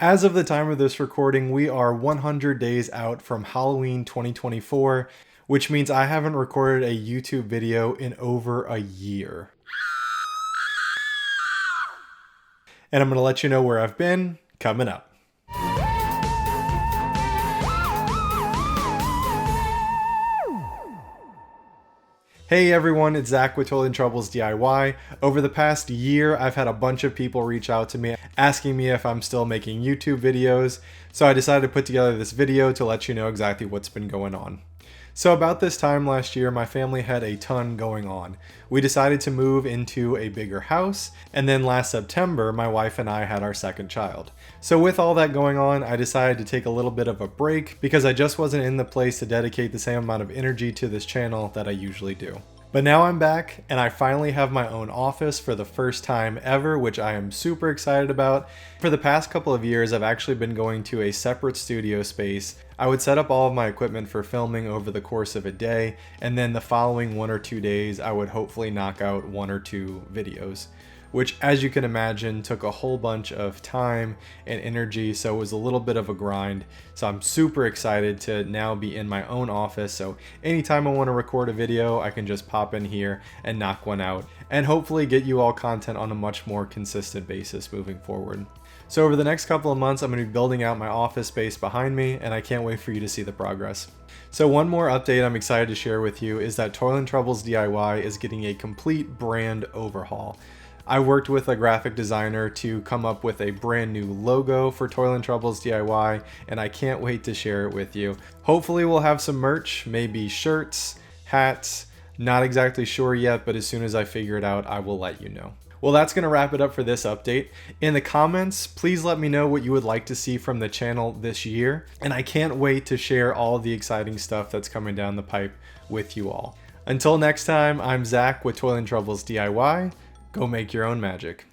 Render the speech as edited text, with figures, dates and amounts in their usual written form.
As of the time of this recording, we are 100 days out from Halloween 2024, which means I haven't recorded a YouTube video in over a year. And I'm going to let you know where I've been coming up. Hey everyone, it's Zach with Toil Trouble's DIY. Over the past year, I've had a bunch of people reach out to me asking me if I'm still making YouTube videos, so I decided to put together this video to let you know exactly what's been going on. So about this time last year, my family had a ton going on. We decided to move into a bigger house, and then last September, my wife and I had our second child. So with all that going on, I decided to take a little bit of a break because I just wasn't in the place to dedicate the same amount of energy to this channel that I usually do. But now I'm back, and I finally have my own office for the first time ever, which I am super excited about. For the past couple of years, I've actually been going to a separate studio space. I would set up all of my equipment for filming over the course of a day, and then the following 1 or 2 days, I would hopefully knock out 1 or 2 videos, which, as you can imagine, took a whole bunch of time and energy, so it was a little bit of a grind. So I'm super excited to now be in my own office, so anytime I want to record a video, I can just pop in here and knock one out, and hopefully get you all content on a much more consistent basis moving forward. So over the next couple of months, I'm going to be building out my office space behind me, and I can't wait for you to see the progress. So one more update I'm excited to share with you is that Toil Trouble's DIY is getting a complete brand overhaul. I worked with a graphic designer to come up with a brand new logo for Toil Trouble's DIY, and I can't wait to share it with you. Hopefully we'll have some merch, maybe shirts, hats, not exactly sure yet, but as soon as I figure it out, I will let you know. Well, that's going to wrap it up for this update. In the comments, please let me know what you would like to see from the channel this year, and I can't wait to share all the exciting stuff that's coming down the pipe with you all. Until next time, I'm Zach with Toil Trouble's DIY. Go make your own magic.